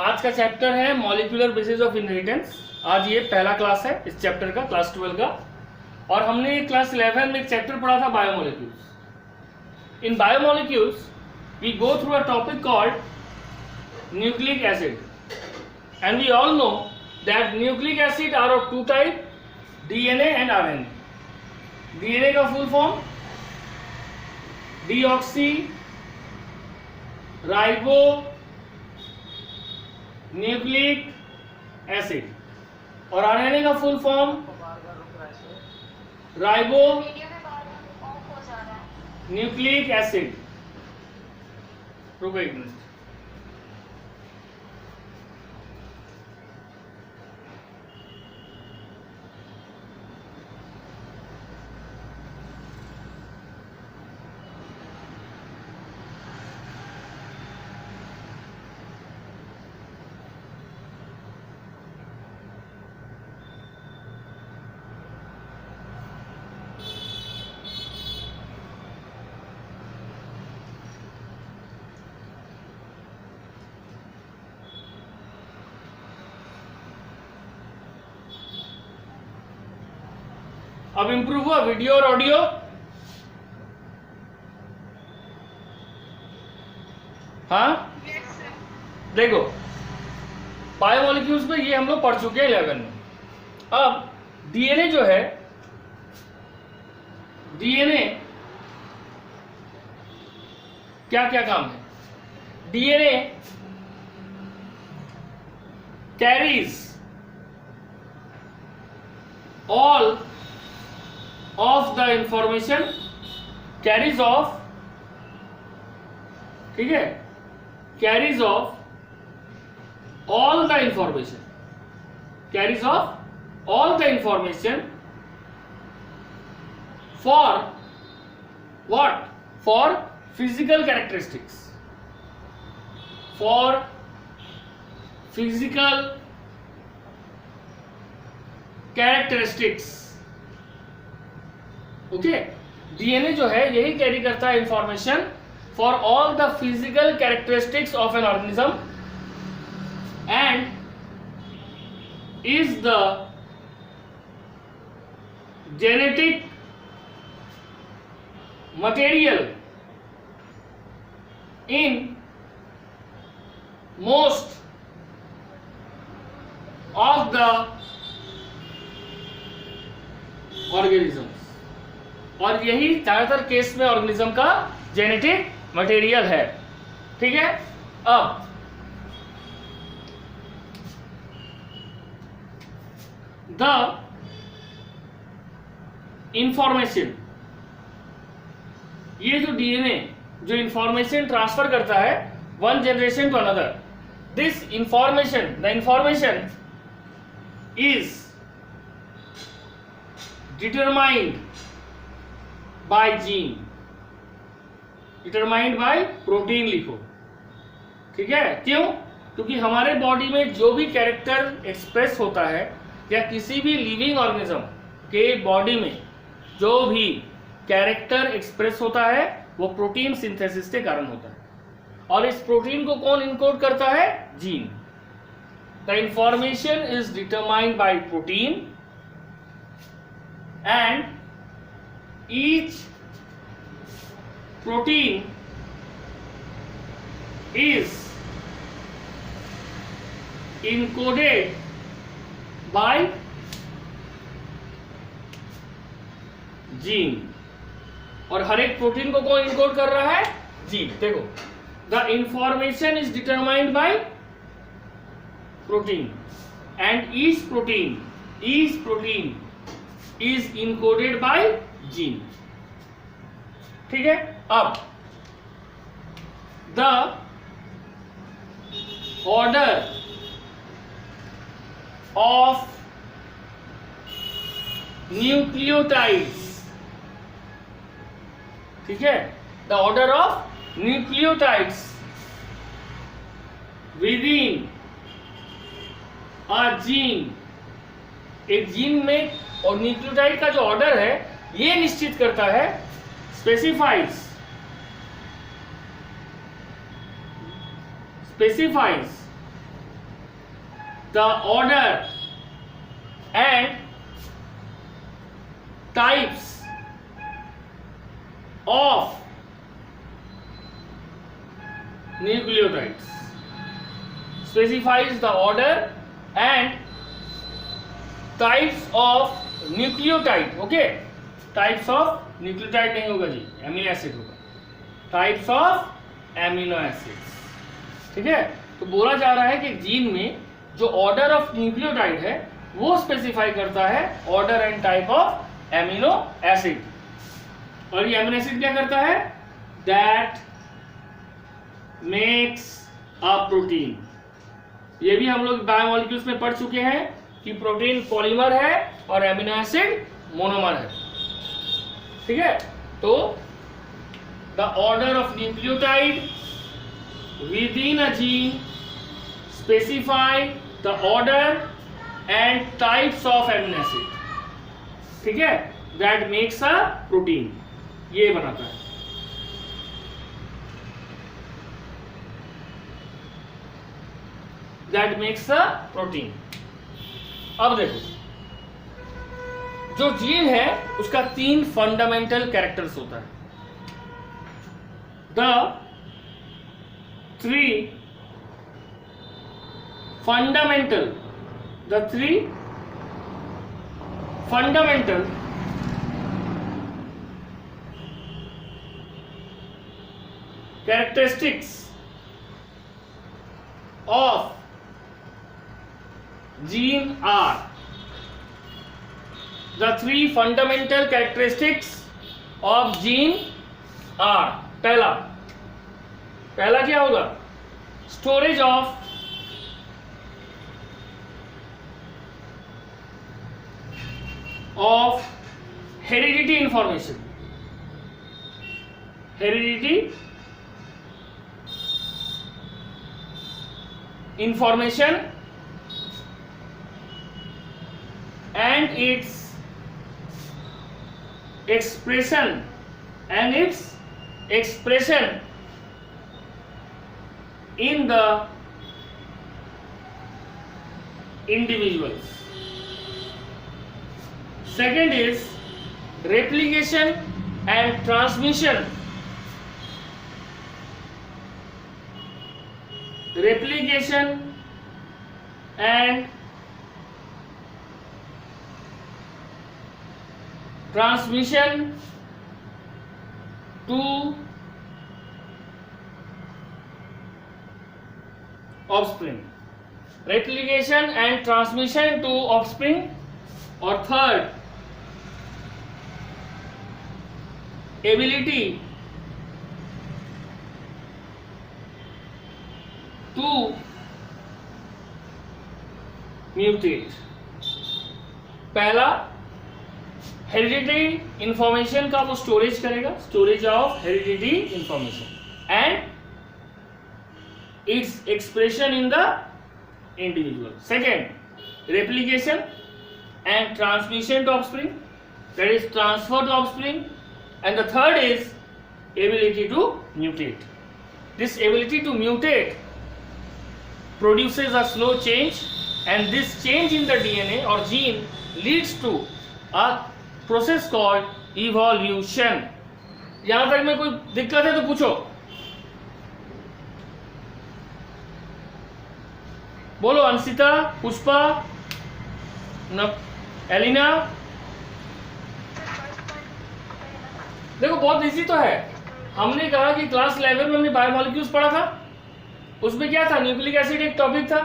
आज का चैप्टर है मॉलिक्यूलर बेसिस ऑफ इनहेरिटेंस। आज ये पहला क्लास है इस चैप्टर का, क्लास 12 का। और हमने क्लास 11 में एक चैप्टर पढ़ा था biomolecules. In biomolecules we go through a topic called nucleic acid, and we all know that nucleic acid are of two type, DNA and RNA. DNA का full form deoxy ribo nucleic acid, और RNA का full form ribo nucleic acid. रुको एक minute. अब improve हुआ video और audio? हाँ, देखो बायोमोलिक्यूल्स में ये हम लोग पढ़ चुके हैं 11 में। अब डीएनए जो है, डीएनए क्या क्या काम है? DNA carries all of the information, carries of, ठीक है, carries of all the information, carries of all the information for what? For physical characteristics, for physical characteristics। Okay, DNA जो है यही कैरी करता है information for all the physical characteristics of an organism and is the genetic material in most of the organism, और यही ज्यादातर case में organism का जेनेटिक मटेरियल है। ठीक है, अब द इंफॉर्मेशन, ये जो डीएनए जो इंफॉर्मेशन ट्रांसफर करता है one generation to another, this information, the information is determined by gene, determined by protein लिखो। ठीक है, क्यों? क्योंकि हमारे बॉडी में जो भी कैरेक्टर एक्सप्रेस होता है या किसी भी लिविंग ऑर्गेनिज्म के बॉडी में जो भी कैरेक्टर एक्सप्रेस होता है वो प्रोटीन सिंथेसिस के कारण होता है, और इस प्रोटीन को कौन इनकोड करता है? Gene. The information is determined by protein and each protein is encoded by gene, और हर एक प्रोटीन को कौन इनकोड कर रहा है? जीन। देखो, the information is determined by protein and each protein is encoded by gene. ठीक है, अब द ऑर्डर ऑफ न्यूक्लियोटाइड्स, ठीक है, the order of nucleotides with in a gene, एक जीन में, और न्यूक्लियोटाइड का जो ऑर्डर है ये निश्चित करता है, specifies the order and types of nucleotides. Specifies the order and types of nucleotide. Okay, types of nucleotide नहीं होगा जी, एमिनो एसिड होगा. Types of amino acids. ठीक है, तो बोला जा रहा है कि जीन में जो ऑर्डर ऑफ न्यूक्लियोटाइड है वो स्पेसिफाई करता है order and type of amino acid. और ये एमिनो एसिड क्या करता है? That makes a protein. ये भी हम लोग बायोमोलिक्यूल्स में पढ़ चुके हैं कि प्रोटीन पॉलीमर है और एमिनो एसिड मोनोमर है. ठीक है, तो the order of nucleotide within a gene specify the order and types of amino acid. ठीक है, that makes a protein. ये बनाता है. that makes a protein. अब देखो, जो जीन है उसका 3 फंडामेंटल कैरेक्टर्स होता है. The 3 fundamental characteristics of gene are. The 3 fundamental characteristics of gene are. पहला क्या होगा? Storage of heredity information. Heredity information and it's expression in the individuals. Second is replication and transmission. Replication and transmission to offspring. Replication and transmission to offspring. और third, ability to mutate. पहला heredity information का वो storage करेगा, storage of heredity information and its expression in the individual. Second, replication and transmission to offspring, that is transfer to offspring, and the third is ability to mutate. This ability to mutate produces a slow change, and this change in the DNA or gene leads to a process called evolution. यहां तक में कोई दिक्कत है तो पूछो. बोलो Anshita, Pushpa, Elina. देखो बहुत इजी तो है. हमने कहा कि क्लास 11 में हमने बायोमोलिक्यूल्स पढ़ा था. उसमें क्या था? न्यूक्लिक एसिड एक टॉपिक था.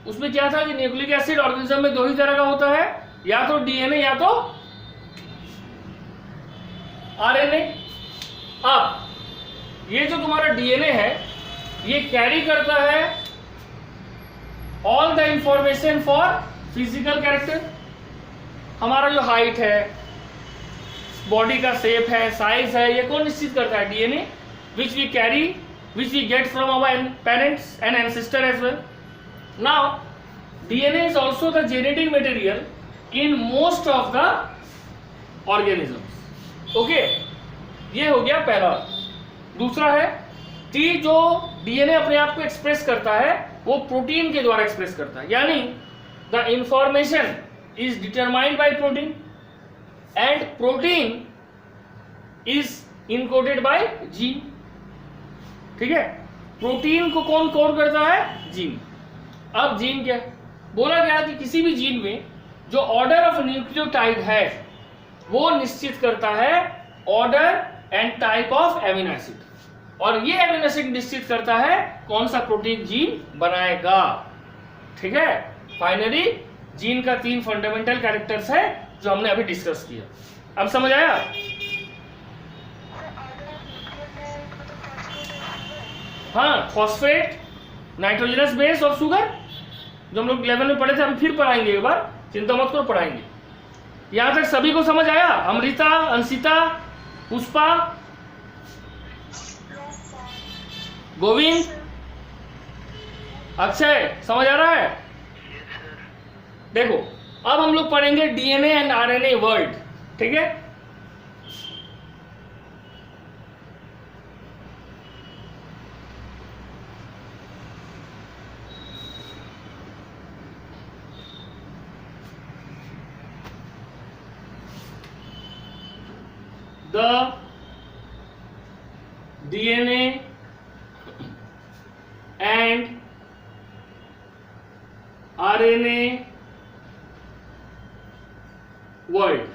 उसमें क्या था कि न्यूक्लिक एसिड ऑर्गेनिज्म में 2 ही तरह का होता है, या तो डीएनए या तो आरएनए. अब ये जो तुम्हारा डीएनए है ये कैरी करता है all the information for physical character. हमारा जो हाइट है, बॉडी का शेप है, साइज है, ये कौन निश्चित करता है? DNA, which we carry, which we get from our parents and ancestor as well. Now DNA is also the genetic material in most of the organisms. Okay, ये हो गया पहला. दूसरा है कि जो डीएनए अपने आप को एक्सप्रेस करता है वो प्रोटीन के द्वारा एक्सप्रेस करता है, यानी the information is determined by protein and protein is encoded by gene. ठीक है, प्रोटीन को कौन कोड करता है? जीन। अब जीन क्या है? बोला गया कि किसी भी जीन में जो ऑर्डर ऑफ न्यूक्लियोटाइड है वो निश्चित करता है order and type of amino acid, और ये एमिनो एसिड निश्चित करता है कौन सा प्रोटीन जीन बनाएगा। ठीक है, फाइनली जीन का 3 फंडामेंटल कैरेक्टर्स है जो हमने अभी डिस्कस किया। अब समझ आया? हाँ, फॉस्फेट, नाइट्रोजनस बेस और शुगर, जो हम लोग 11 में पढ़े थे, हम फिर पढ़ाएंगे एक बार, चिंता मत करो, पढ़ाएंगे। यहां तक सभी को समझ आया? अमृता, अंशिता, पुष्पा, गोविंद, अक्षय, समझ आ रहा है? देखो, अब हम लोग पढ़ेंगे डीएनए एंड आरएनए वर्ल्ड। ठीक है, the DNA and RNA world.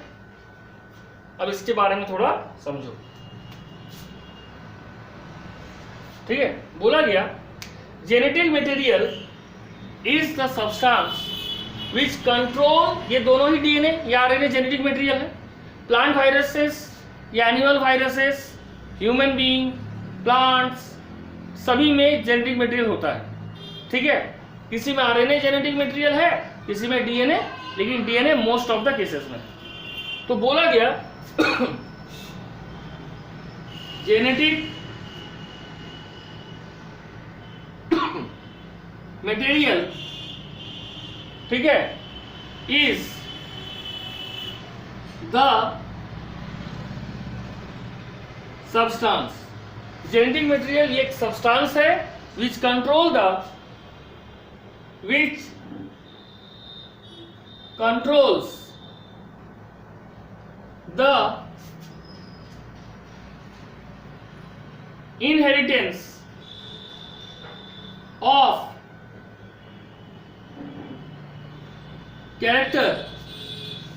अब इसके बारे में थोड़ा समझो। ठीक है, बोला गया genetic material is the substance which control, ये दोनों ही डीएनए या आरएनए जेनेटिक मटेरियल है। प्लांट वायरसेस या animal viruses, human being, plants, सभी में जेनेटिक मटेरियल होता है। ठीक है, किसी में आरएनए जेनेटिक मटेरियल है, किसी में डीएनए, लेकिन DNA most of the cases में। तो बोला गया जेनेटिक मटेरियल, ठीक है, is the substance. Genetic material एक सब्सटेंस है विच controls the inheritance of character,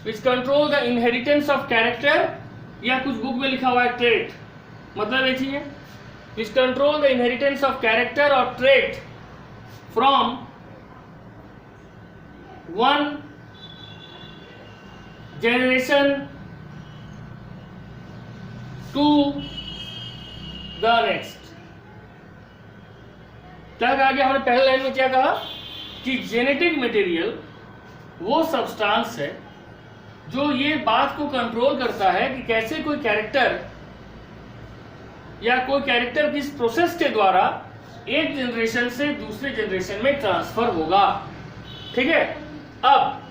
which control the inheritance of character, या कुछ बुक में लिखा हुआ है trait, मतलब एक चीज है which control the inheritance of character or trait from one generation to the next। क्या कहा गया? हमने पहले लाइन में क्या कहा कि जेनेटिक मटेरियल वो सब्सटेंस है जो ये बात को कंट्रोल करता है कि कैसे कोई कैरेक्टर या कोई कैरेक्टर किस प्रोसेस के द्वारा एक जनरेशन से दूसरे जनरेशन में ट्रांसफर होगा। ठीक है, अब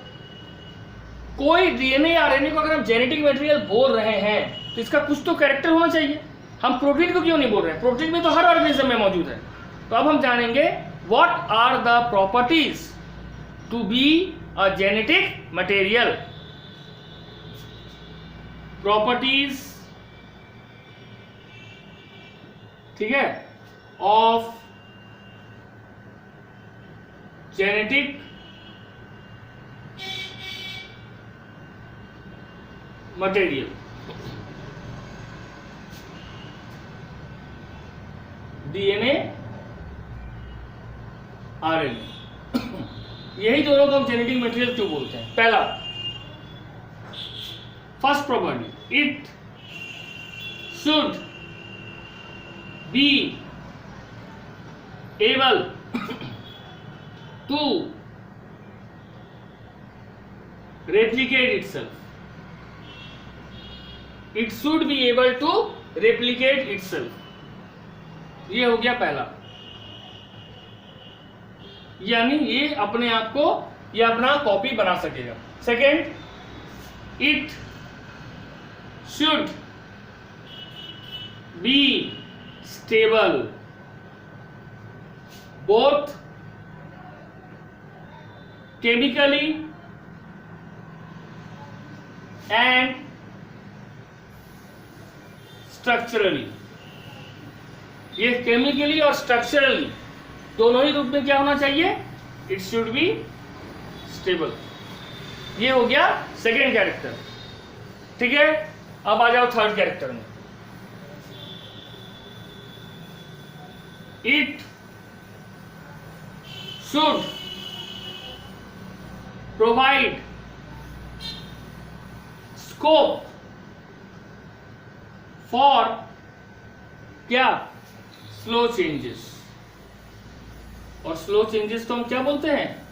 कोई डीएनए या आरएनए को अगर हम जेनेटिक मटेरियल बोल रहे हैं तो इसका कुछ तो कैरेक्टर होना चाहिए। हम प्रोटीन को क्यों नहीं बोल रहे हैं? प्रोटीन में तो हर ऑर्गेनिज्म में मौजूद है। तो अब हम जानेंगे what are the properties to be a genetic material. Properties, ठीक है, of genetic material. DNA, RNA, यही दोनों को हम जेनेटिक मटेरियल क्यों बोलते हैं? पहला, first property, it should be able to replicate itself। It should be able to replicate itself। ये हो गया पहला, यानी ये अपने आप को ये अपना कॉपी बना सकेगा। Second, it should be stable both chemically and structurally. ये केमिकली और स्ट्रक्चरली दोनों ही रूप में क्या होना चाहिए? It should be stable. ये हो गया सेकेंड कैरेक्टर। ठीक है, अब आ जाओ थर्ड कैरेक्टर में। It should provide scope for क्या? Slow changes. और स्लो चेंजेस को हम क्या बोलते हैं?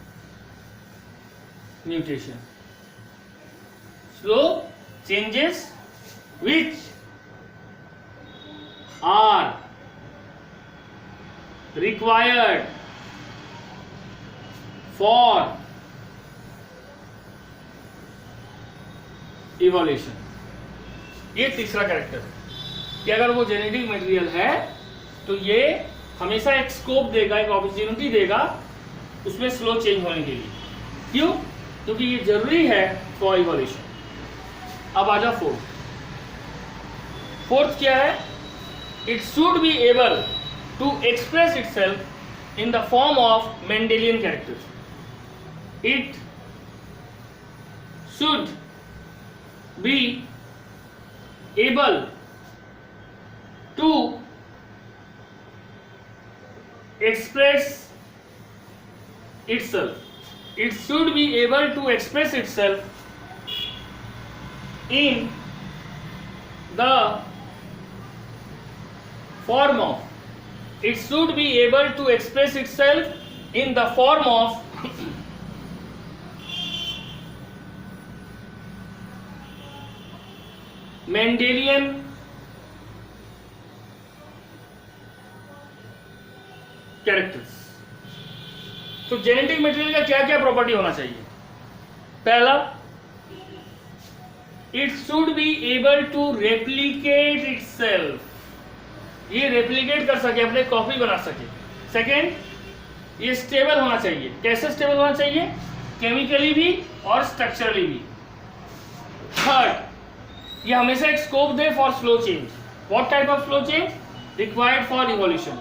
Mutation. Slow changes which are required for evolution। ये तीसरा कैरेक्टर है कि अगर वो जेनेटिक मटेरियल है तो ये हमेशा एक स्कोप देगा, एक अपॉर्चुनिटी देगा उसमें स्लो चेंज होने के लिए। क्यों? क्योंकि ये जरूरी है फॉर इवोल्यूशन। अब आ जाओ फोर्थ। फोर्थ क्या है? It should be able to express itself in the form of Mendelian characters. It should be able to express itself. It should be able to express itself in the form of. It should be able to express itself in the form of Mendelian characters. तो genetic material का क्या क्या property होना चाहिए? पहला, it should be able to replicate itself. ये replicate कर सके, अपने कॉपी बना सके। सेकेंड, ये स्टेबल होना चाहिए। कैसे स्टेबल होना चाहिए? केमिकली भी और स्ट्रक्चरली भी। थर्ड, ये हमेशा एक scope they for slow change. What type of slow change? Required for evolution.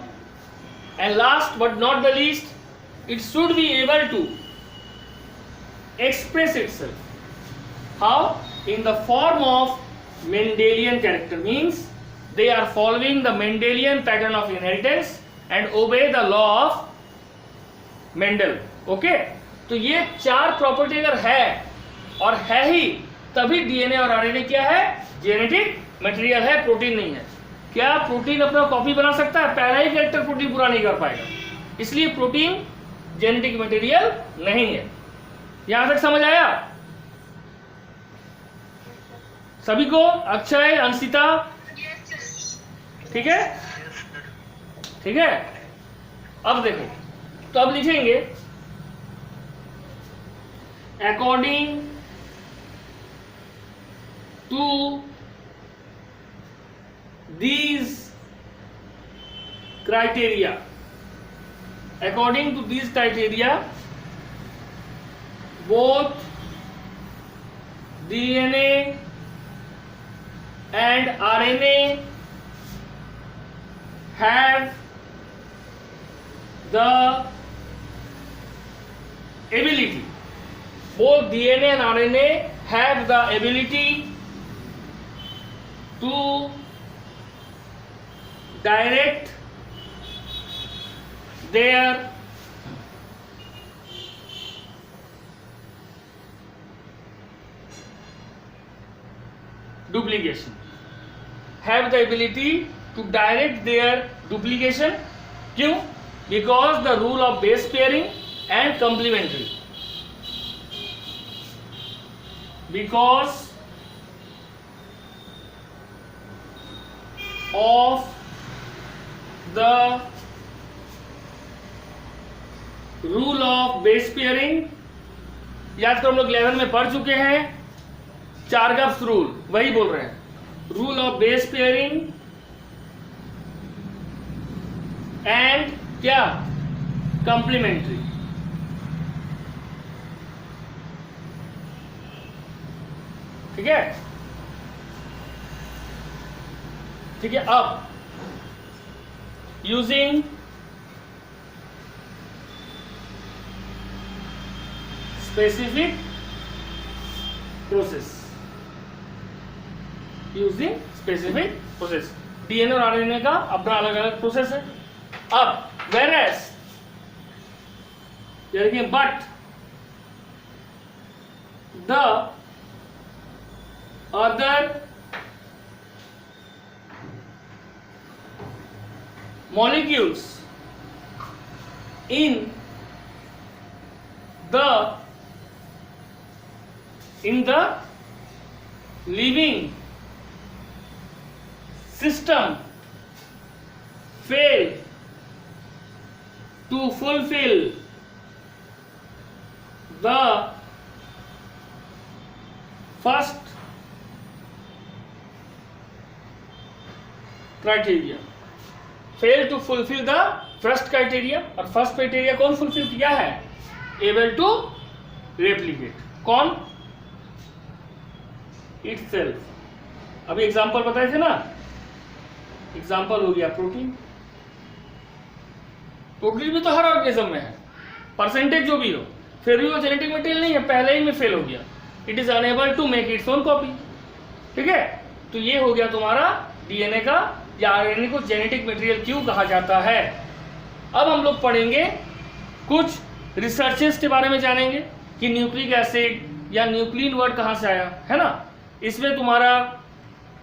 And last but not the least, it should be able to express itself. How? In the form of Mendelian character. Means they are following the Mendelian pattern of inheritance and obey the law of Mendel. Okay? तो ये चार property अगर है और है ही, तभी DNA और RNA क्या है? जेनेटिक मटेरियल है, प्रोटीन नहीं है। क्या प्रोटीन अपना कॉपी बना सकता है? पहला ही कैरेक्टर प्रोटीन पूरा नहीं कर पाएगा, इसलिए प्रोटीन जेनेटिक मटेरियल नहीं है। यहां तक समझ आया सभी को? अक्षय, अंशिता, ठीक है? ठीक है, अब देखो, तो अब लिखेंगे according to these criteria, according to these criteria, both DNA and RNA have the ability, both DNA and RNA have the ability to direct their duplication, have the ability to direct their duplication. क्यों? Because the rule of base pairing and complementary. Because of the rule of base pairing, याद करो हम लोग 11 में पढ़ चुके हैं। चारगप्स rule, वही बोल रहे हैं। Rule of base pairing and क्या? कंप्लीमेंट्री। ठीक है, ठीक है। अब using specific process, using specific process, DNA और आरएनए का अपना अलग अलग प्रोसेस है। अब वेरएस देखिए, but the other molecules in the living system fail to fulfill the first criteria, fail to fulfill the first criteria. और फर्स्ट क्राइटेरिया कौन फुलफिल किया है? Able to replicate. कौन? इटसेल्फ। अभी एग्जांपल बताए थे ना, एग्जांपल हो गया प्रोटीन। प्रोटीन भी तो हर ऑर्गेनिज्म में है, परसेंटेज जो भी हो, फिर भी वो जेनेटिक मटेरियल नहीं है, पहले ही में फेल हो गया। It is unable to make its own copy. ठीक है, तो ये हो गया तुम्हारा डीएनए का या आरएनए को जेनेटिक मटेरियल क्यों कहा जाता है। अब हम लोग पढ़ेंगे कुछ रिसर्चेस के बारे में, जानेंगे कि न्यूक्लिक एसिड या न्यूक्लिन वर्ड कहाँ से आया, है ना। इसमें तुम्हारा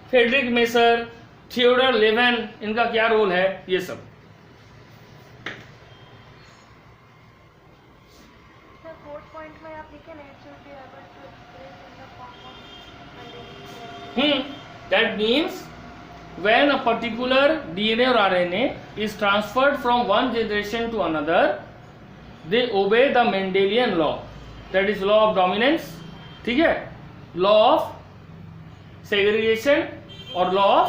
फ्रेडरिक मेसर, थियोडर लेवेन, इनका क्या रोल है, ये सब। That means when a particular DNA or RNA is transferred from one generation to another, they obey the Mendelian law, that is law of dominance, ठीक है, law of segregation और law of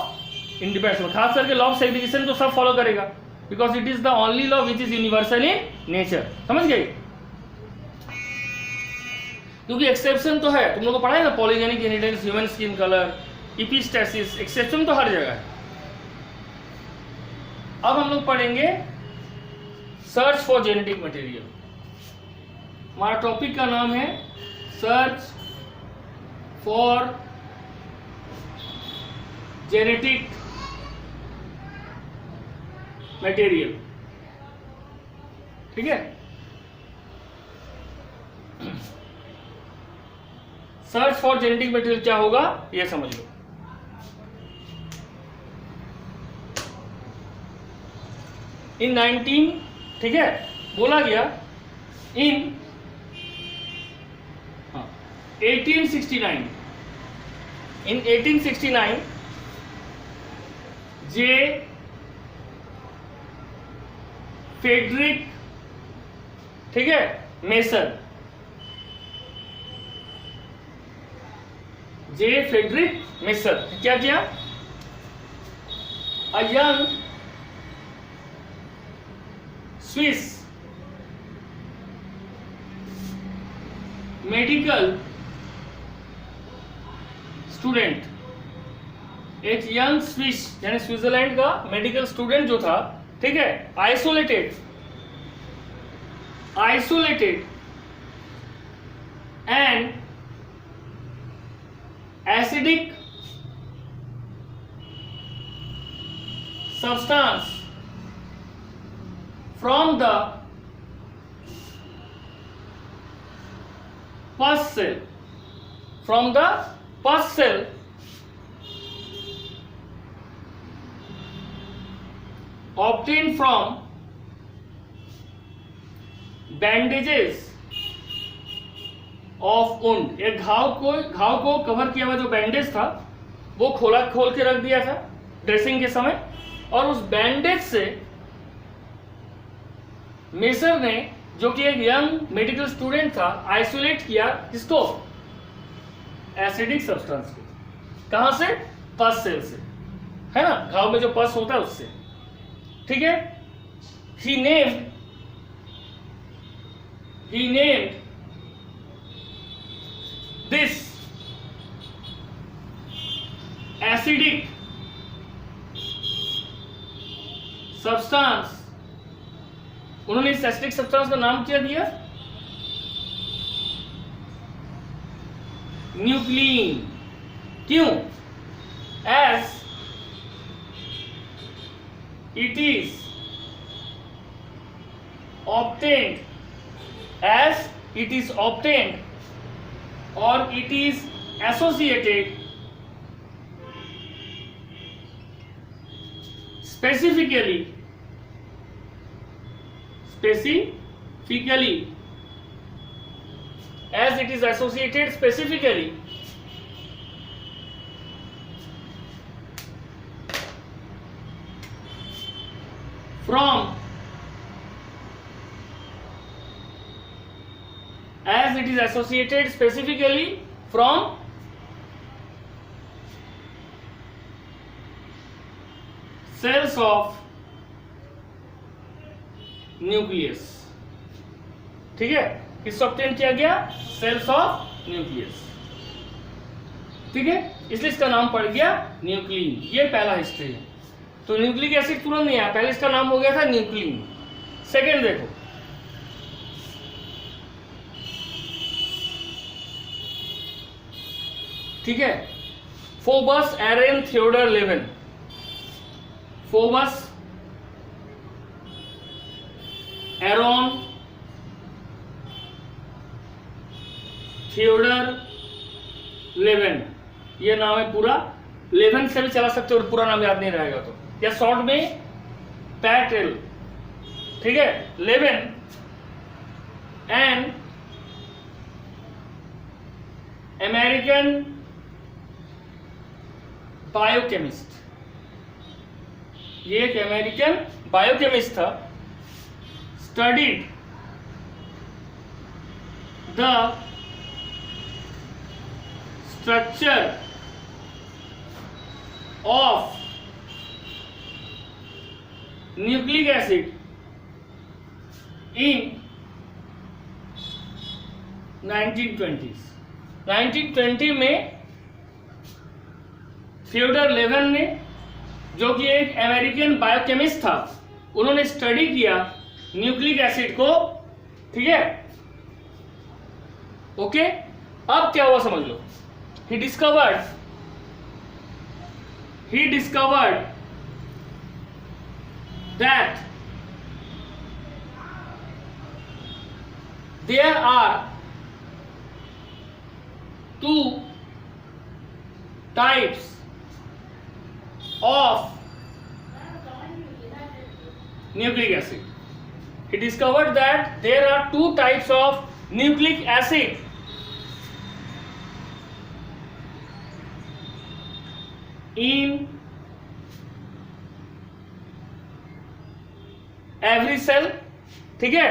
independence। खास करके law of segregation तो सब follow करेगा, because it is the only law which is universal in nature। समझ गए? क्योंकि एक्सेप्शन तो है, तुम लोगों को पढ़ा है ना, polygenic inheritance, human skin colour, epistasis, exception तो हर जगह है। अब हम लोग पढ़ेंगे सर्च फॉर जेनेटिक मटेरियल। हमारा टॉपिक का नाम है सर्च फॉर जेनेटिक मटेरियल। ठीक है, सर्च फॉर जेनेटिक मटेरियल क्या होगा ये समझ लो। इन 19, ठीक है, बोला गया इन 1869, इन 1869 जे फ्रेडरिक, ठीक है, मेसर, जे फ्रेडरिक मेसर क्या किया? A young Swiss medical student, एक यंग स्विस यानी स्विट्जरलैंड का मेडिकल स्टूडेंट जो था, ठीक है, isolated and acidic substance from the pus cell, obtained from bandages of wound. एक घाव को कवर किया हुआ जो बैंडेज था वो खोल के रख दिया था ड्रेसिंग के समय, और उस बैंडेज से मेसर ने, जो कि एक यंग मेडिकल स्टूडेंट था, आइसोलेट किया किसको? एसिडिक सब्सटेंस को। कहां से? पस सेल से, है ना, घाव में जो पस होता है उससे। ठीक है, ही नेम्ड this एसिडिक सब्सटेंस, उन्होंने इस एसिडिक सब्सटेंस का नाम क्या दिया? न्यूक्लिन। क्यों? As it is obtained, as it is obtained or it is associated specifically as it is associated specifically from as it is associated specifically from cells of nucleus। ठीक है, किससे obtain किया गया? Cells of nucleus. ठीक है, इसलिए इसका नाम पड़ गया न्यूक्लिन। ये पहला हिस्ट्री है। तो न्यूक्लिक एसिड तुरंत नहीं आया, पहले इसका नाम हो गया था न्यूक्लिन। सेकेंड देखो, ठीक है, Phoebus Aaron Theodor Levene. Phoebus Aaron Theodor Levene, ये नाम है पूरा। लेवेन से भी चला सकते हो और पूरा नाम याद नहीं रहेगा तो, या शॉर्ट में पैटेल। ठीक है, लेवेन एंड अमेरिकन बायोकेमिस्ट, ये एक अमेरिकन बायोकेमिस्ट था। Studied the structure of nucleic acid in 1920s। 1920 में थियोडर लेवेन ने, जो कि एक अमेरिकन बायोकेमिस्ट था, उन्होंने स्टडी किया न्यूक्लिक एसिड को। ठीक है, ओके। अब क्या हुआ समझ लो। He discovered that there are two types of nucleic acid. He discovered that there are two types of nucleic acid. In every cell, ठीक है,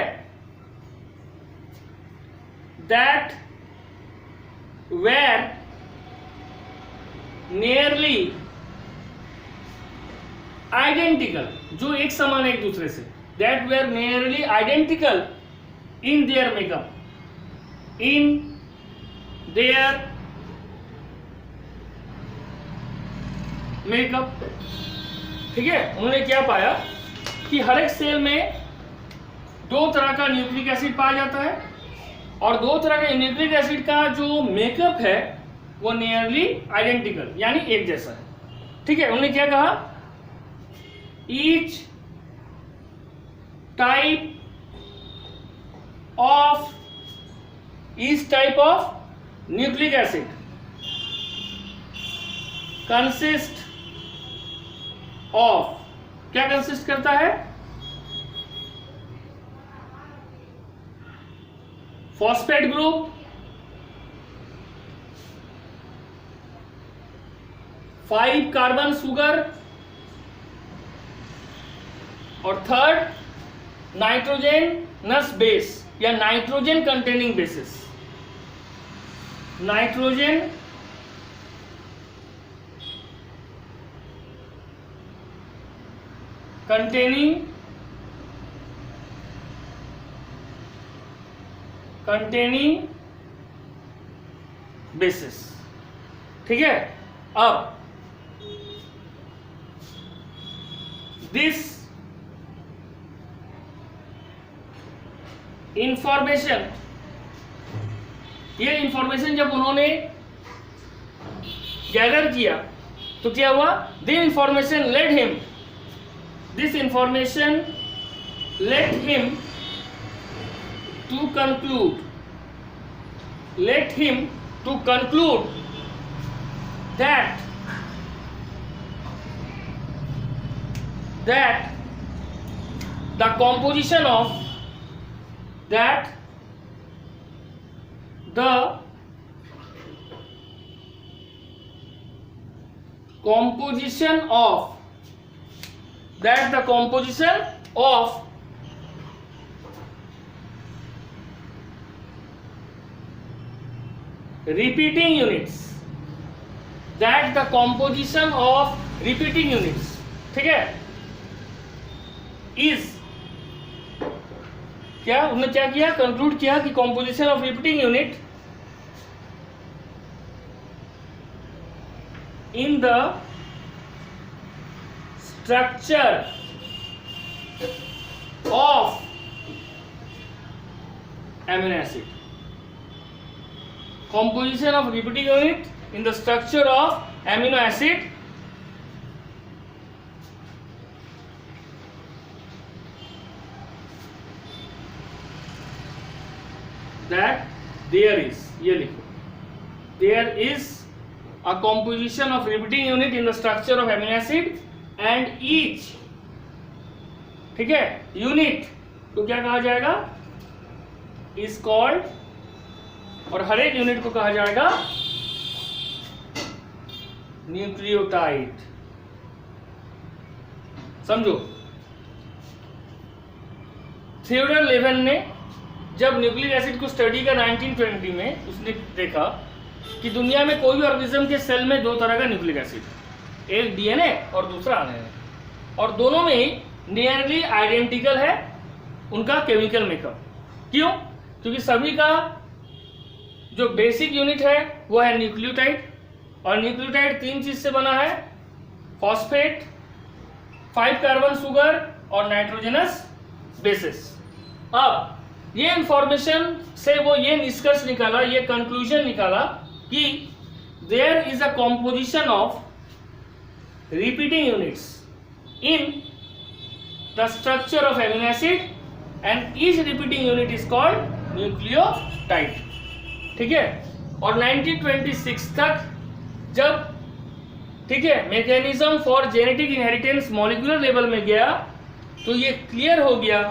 that were nearly आइडेंटिकल, जो एक समान है एक दूसरे से, that were nearly identical in their makeup, ठीक है। उन्होंने क्या पाया कि हर एक सेल में दो तरह का न्यूक्लिक एसिड पाया जाता है, और दो तरह का न्यूक्लिक एसिड का जो मेकअप है वो नियरली आइडेंटिकल, यानी एक जैसा है। ठीक है, उन्होंने क्या कहा? Each type of nucleic acid consist of, क्या कंसिस्ट करता है? फॉस्फेट ग्रुप, 5 कार्बन शुगर, और थर्ड नाइट्रोजनस बेस या nitrogen containing basis. Nitrogen containing basis. ठीक है, अब दिस इंफॉर्मेशन, ये इंफॉर्मेशन जब उन्होंने गैदर किया तो क्या हुआ, this information led him to conclude that the composition of that the composition of repeating units, that the composition of repeating units, ठीक है, is क्या उन्होंने क्या किया, कंक्लूड किया कि composition of repeating unit in the structure of amino acid, composition of repeating unit in the structure of amino acid that there is, ये लिखो, there is a composition of repeating unit in the structure of amino acid and each, ठीक है, unit तो क्या कहा जाएगा, is called, और हर एक यूनिट को कहा जाएगा न्यूक्लियोटाइड। समझो, थियोडोर लेवेन ने जब न्यूक्लिक एसिड को स्टडी का 1920 में, उसने देखा कि दुनिया में कोई भी ऑर्गेनिज्म के सेल में दो तरह का न्यूक्लिक एसिड, एक डीएनए और दूसरा आरएनए, और दोनों में ही नियरली आइडेंटिकल है उनका केमिकल मेकअप। क्यों? क्योंकि सभी का जो बेसिक यूनिट है वो है न्यूक्लियोटाइड, और न्यूक्लियोटाइड तीन चीज से बना है, फॉस्फेट, 5 कार्बन शुगर और नाइट्रोजनस बेसिस। अब ये इंफॉर्मेशन से वो ये निष्कर्ष निकाला, ये कंक्लूजन निकाला कि there is a composition of repeating units in the structure of amino acid and each repeating unit is called nucleotide, ठीक है। और 1926 तक जब, ठीक है, mechanism for genetic inheritance molecular level में गया तो ये क्लियर हो गया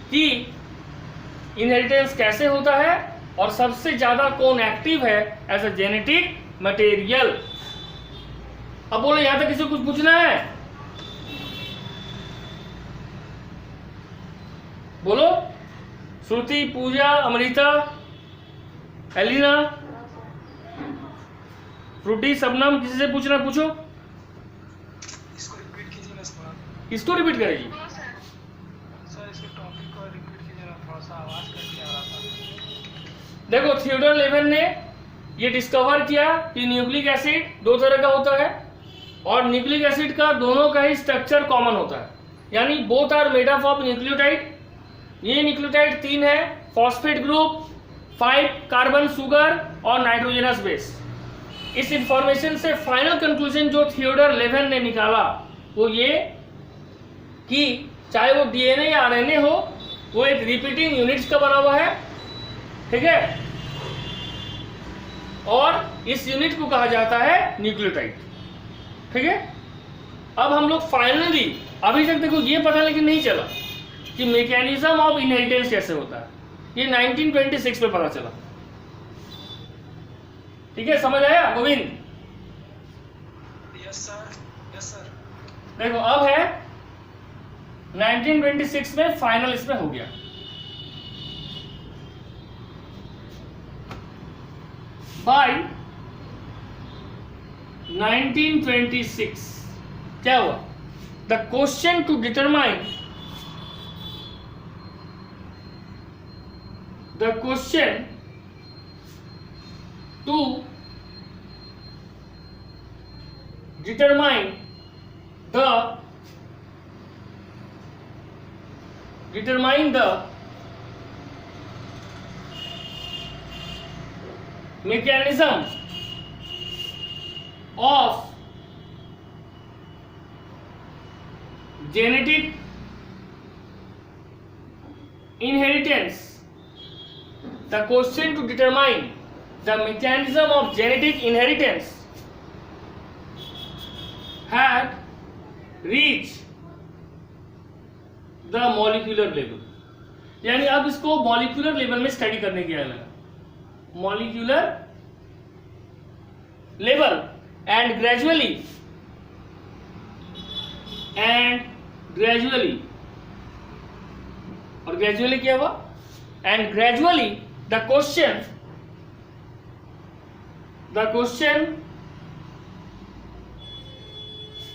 कि इनहेरिटेंस कैसे होता है और सबसे ज्यादा कौन एक्टिव है एज अ जेनेटिक मटेरियल। अब बोलो, यहां तक किसी को कुछ पूछना है? बोलो, श्रुति, पूजा, अमृता, एलिना, फ्रूटी, सबनम, किसी से पूछना पूछो। इसको रिपीट कीजिए ना थोड़ा। किसको रिपीट करेगी? सर इसके टॉपिक को रिपीट कीजिए ना, थोड़ा सा आवाज करके आ रहा था। देखो, थियोडोर लेवेन ने ये डिस्कवर किया कि न्यूक्लिक एसिड दो तरह का होता है और न्यूक्लिक एसिड का दोनों का ही स्ट्रक्चर कॉमन होता है, यानी both are made up of nucleotide. ये न्यूक्लियोटाइड 3 है, फॉस्फेट ग्रुप, 5 कार्बन शुगर और नाइट्रोजनस बेस। इस इंफॉर्मेशन से फाइनल कंक्लूजन जो थियोडोर लेवेन ने निकाला वो ये कि चाहे वो डीएनए या आरएनए हो, वो एक रिपीटिंग यूनिट्स का बना हुआ है, ठीक है, और इस यूनिट को कहा जाता है न्यूक्लियोटाइड, ठीक है। अब हम लोग फाइनली, अभी तक देखो ये पता लेकिन नहीं चला कि मैकेनिज्म ऑफ इनहेरिटेंस कैसे होता है, ये 1926 में पता चला, ठीक है। समझ आया Govind? Yes sir, yes sir. देखो, अब है 1926 में फाइनल इसमें हो गया। बाय 1926 क्या हुआ? The question to determine, the question to determine the determine the mechanism of genetic inheritance. The question to determine the mechanism of genetic inheritance had reached the molecular level. यानी अब इसको molecular level में study करने की लगा, molecular level, and gradually और gradually क्या हुआ, and gradually the question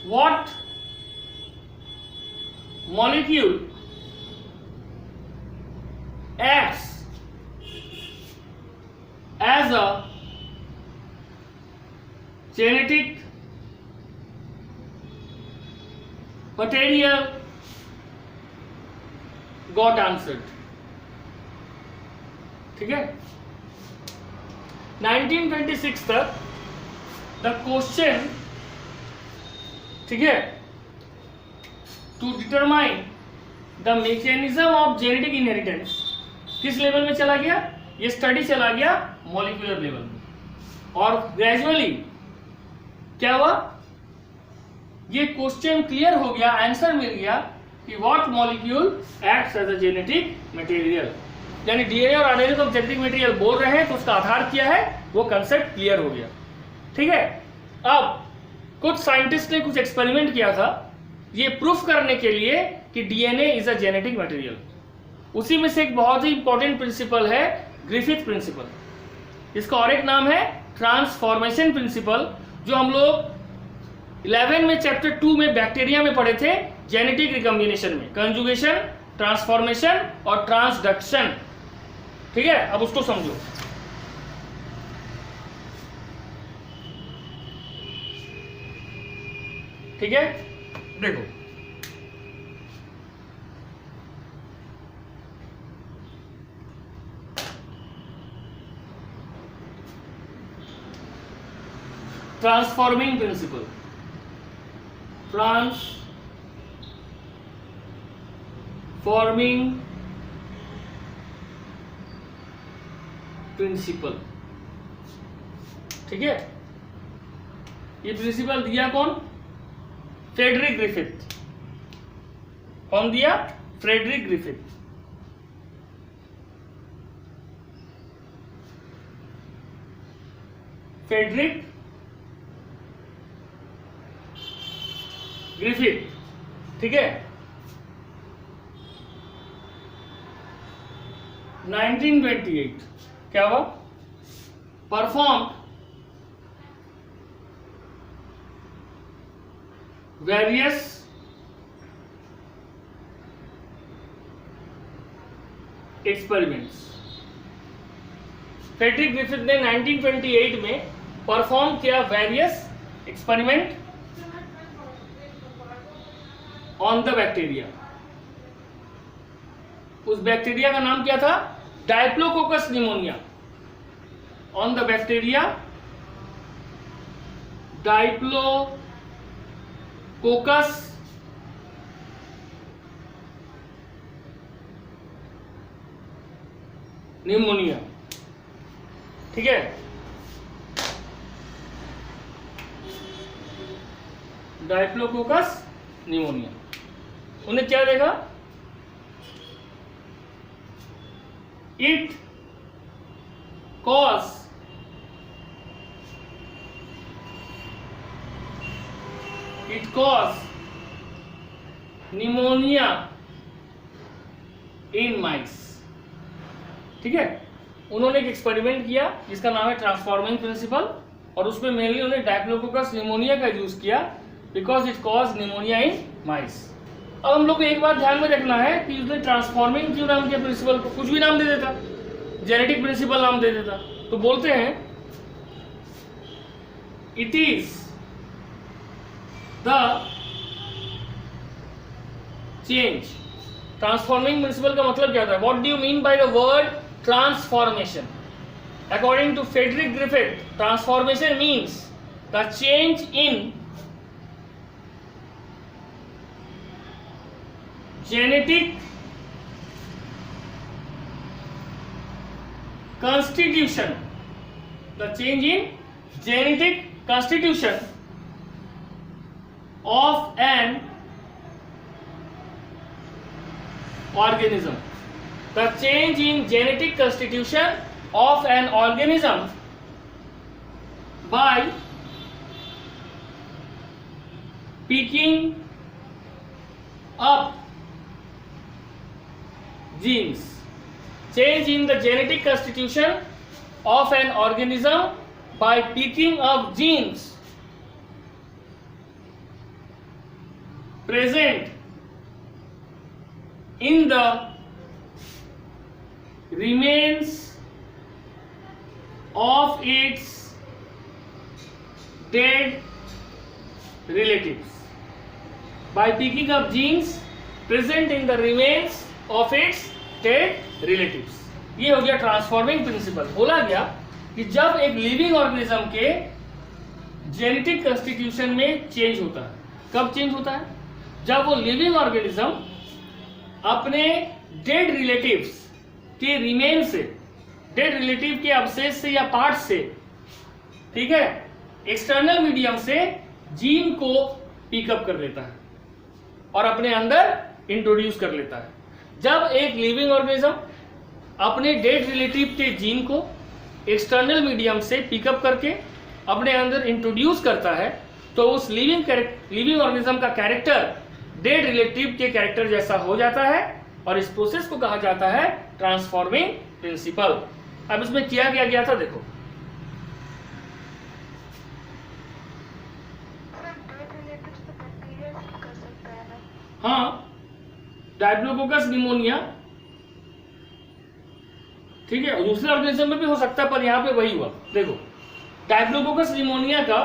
what molecule acts as a genetic material got answered. ठीक है, 1926 तक द क्वेश्चन, ठीक है, to determine the mechanism of genetic inheritance किस लेवल में चला गया, ये स्टडी चला गया मॉलिक्यूलर लेवल में, और ग्रेजुअली क्या हुआ, ये क्वेश्चन क्लियर हो गया, आंसर मिल गया कि what molecule acts as a genetic material, यानी डीएनए और आरएनए को जेनेटिक मटेरियल बोल रहे हैं तो उसका आधार क्या है, वो कंसेप्ट क्लियर हो गया। ठीक है, अब कुछ साइंटिस्ट ने कुछ एक्सपेरिमेंट किया था ये प्रूफ करने के लिए कि DNA is a genetic material. उसी में से एक बहुत ही इंपॉर्टेंट प्रिंसिपल है ग्रिफिथ प्रिंसिपल, इसका और एक नाम है ट्रांसफॉर्मेशन प्रिंसिपल, जो हम लोग 11 में चैप्टर 2 में बैक्टीरिया में पढ़े थे, जेनेटिक रिकॉम्बिनेशन में, कंजुगेशन, ट्रांसफॉर्मेशन और ट्रांसडक्शन। ठीक है, अब उसको समझो। ठीक है, देखो ट्रांसफॉर्मिंग प्रिंसिपल, ट्रांसफॉर्मिंग प्रिंसिपल। ठीक है, ये प्रिंसिपल दिया कौन, फ्रेडरिक ग्रिफिथ। कौन दिया, फ्रेडरिक ग्रिफिथ। फ्रेडरिक ग्रिफिथ, ठीक है, 1928 क्या हुआ, perform various experiments. Frederick Griffith ने 1928 में परफॉर्म किया various experiment on the bacteria. उस बैक्टीरिया का नाम क्या था, diplococcus pneumonia. On the bacteria diplococcus pneumonia. ठीक है, डायप्लोकोकस निमोनिया। उन्हें क्या देखा, it cause pneumonia in mice. ठीक है, उन्होंने एक एक्सपेरिमेंट किया जिसका नाम है ट्रांसफॉर्मिंग प्रिंसिपल, और उसमें मेनली उन्होंने डायप्लोकोकस निमोनिया का यूज किया because it cause pneumonia in mice. अब हम लोग को एक बात ध्यान में रखना है कि उसने ट्रांसफॉर्मिंग क्यों नाम किया प्रिंसिपल को, कुछ भी नाम दे देता, जेनेटिक प्रिंसिपल नाम दे देता, तो बोलते हैं it is the change transforming principle का मतलब क्या होता है? What do you mean by the word transformation? According to Frederick Griffith, transformation means the change in genetic constitution, the change in genetic constitution of an organism, the change in genetic constitution of an organism by picking up genes. Change in the genetic constitution of an organism by picking up genes present in the remains of its dead relatives. By picking up genes present in the remains of its dead relatives. ये हो गया transforming principle. बोला गया कि जब एक living organism के genetic constitution में चेंज होता है। कब चेंज होता है? जब वो लिविंग ऑर्गेनिज्म अपने डेड रिलेटिव्स के रिमेन से, डेड रिलेटिव के अवशेष से या पार्ट से, ठीक है, एक्सटर्नल मीडियम से जीन को पिकअप कर लेता है और अपने अंदर इंट्रोड्यूस कर लेता है। जब एक लिविंग ऑर्गेनिज्म अपने डेड रिलेटिव के जीन को एक्सटर्नल मीडियम से पिकअप करके अपने अंदर इंट्रोड्यूस करता है, तो उस लिविंग ऑर्गेनिज्म का कैरेक्टर डेड रिलेटिव के कैरेक्टर जैसा हो जाता है और इस प्रोसेस को कहा जाता है ट्रांसफॉर्मिंग प्रिंसिपल। अब इसमें किया गया था, देखो। हाँ, डायप्लोकोकस निमोनिया, ठीक है, दूसरे ऑर्गेनिज्म में भी हो सकता है, पर यहां पे वही हुआ। देखो, डायप्लोकोकस निमोनिया का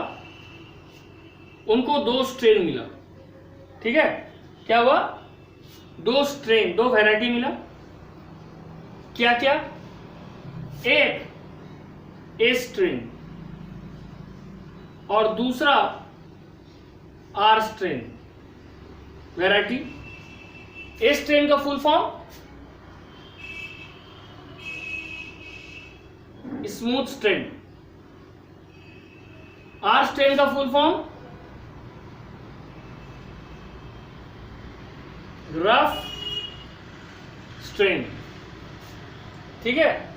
उनको 2 स्ट्रेन मिला, ठीक है। क्या हुआ? 2 स्ट्रेन, 2 वैरायटी मिला। क्या क्या? एक ए स्ट्रेन और दूसरा आर स्ट्रेन वैरायटी। ए स्ट्रेन का full form smooth strain, R strain का फुल फॉर्म रफ स्ट्रेन, ठीक है।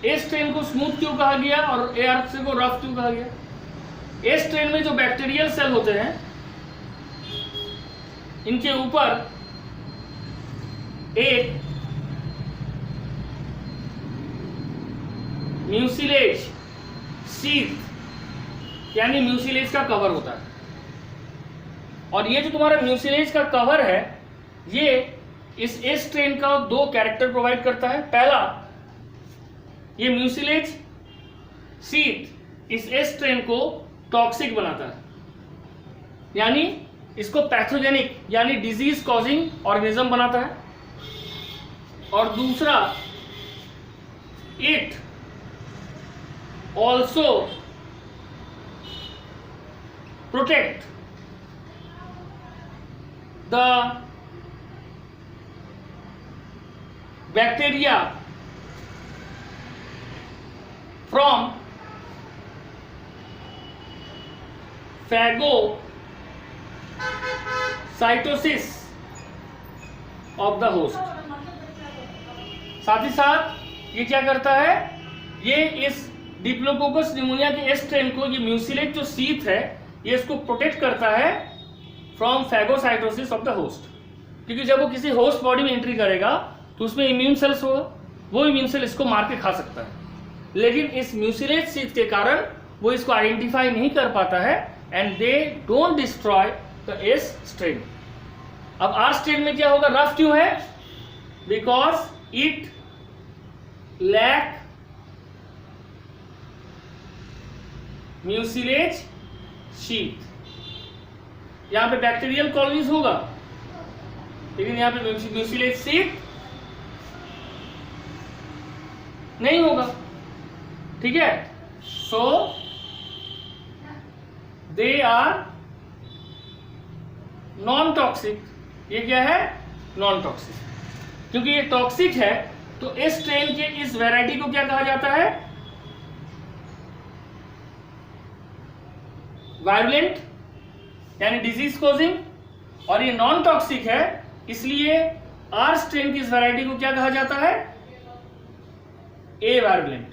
ए स्ट्रेन को स्मूथ क्यों कहा गया और ए आर को रफ क्यों कहा गया? ए स्ट्रेन में जो बैक्टीरियल सेल होते हैं, इनके ऊपर एक म्यूसिलेज शीट यानी म्यूसिलेज का कवर होता है। और ये जो तुम्हारा म्यूसिलेज का कवर है, ये इस ए स्ट्रेन का 2 कैरेक्टर प्रोवाइड करता है। पहला, ये म्यूसिलेज शीट इस ए स्ट्रेन को टॉक्सिक बनाता है, यानी इसको पैथोजेनिक यानी डिजीज कॉजिंग ऑर्गेनिज्म बनाता है। और दूसरा, it also protect the bacteria from phagocytosis of the host. साथ ही साथ ये क्या करता है? ये इस डिप्लोकोकस निमोनिया के ए स्ट्रेन को, ये म्यूसिलेज जो शीथ है, ये इसको प्रोटेक्ट करता है from phagocytosis of the host. क्योंकि जब वो किसी होस्ट बॉडी में एंट्री करेगा तो उसमें इम्यून सेल्स होगा, वो इम्यून सेल इसको मार के खा सकता है। लेकिन इस म्यूसिलेज शीथ के कारण वो इसको आइडेंटिफाई नहीं कर पाता है and they don't destroy the S strain. अब आर स्ट्रेन में क्या होगा? रफ क्यों है? Because it lack mucilage sheath. यहां पे बैक्टीरियल कॉलोनीज होगा, लेकिन यहाँ पे म्यूसिलेज सीड नहीं होगा, ठीक है। सो दे आर नॉन टॉक्सिक। ये क्या है? Non toxic. क्योंकि ये टॉक्सिक है तो इस स्ट्रेन के इस वैरायटी को क्या कहा जाता है? वायरुलेंट, यानी डिजीज कॉजिंग। और ये नॉन टॉक्सिक है, इसलिए आर स्ट्रेन की इस वैरायटी को क्या कहा जाता है? ए वायरुलेंट।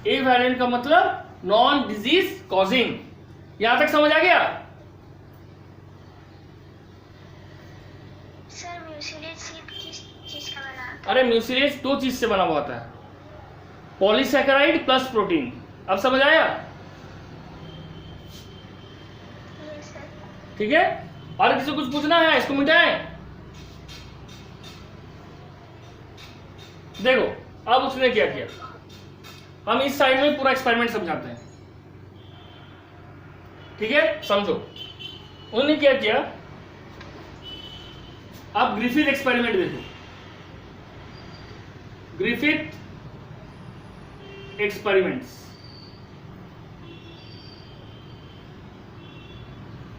ए वायरुलेंट का मतलब नॉन डिजीज कॉजिंग। यहां तक समझ आ गया? सर म्यूसिलेज सीड किस चीज का बना है? अरे म्यूसिलेज दो चीज से बना हुआ होता है, पॉलीसैकेराइड प्लस प्रोटीन। अब समझ आया? ये सर। ठीक है। और किसी को कुछ पूछना है? इसको मिटाएं। देखो अब उसने क्या किया, हम इस साइड में पूरा एक्सपेरिमेंट समझाते हैं, ठीक है? समझो। उन्होंने क्या किया, आप ग्रिफिथ एक्सपेरिमेंट देखो। ग्रिफिथ एक्सपेरिमेंट्स,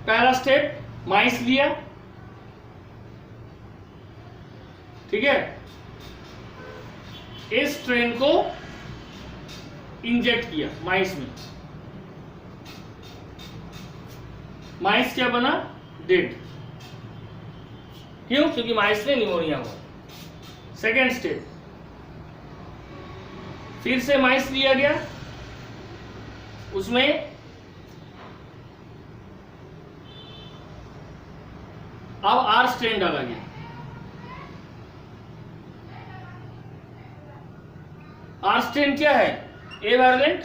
पहला स्टेप माइस लिया, ठीक है। इस स्ट्रेन को इंजेक्ट किया माइस में। माइस क्या बना? डेड। क्यों? क्योंकि माइस में निमोनिया हुआ। सेकेंड स्टेप, फिर से माइस लिया गया, उसमें अब आर स्ट्रेन डाला गया। आर स्ट्रेन क्या है? ए वायरुलेंट।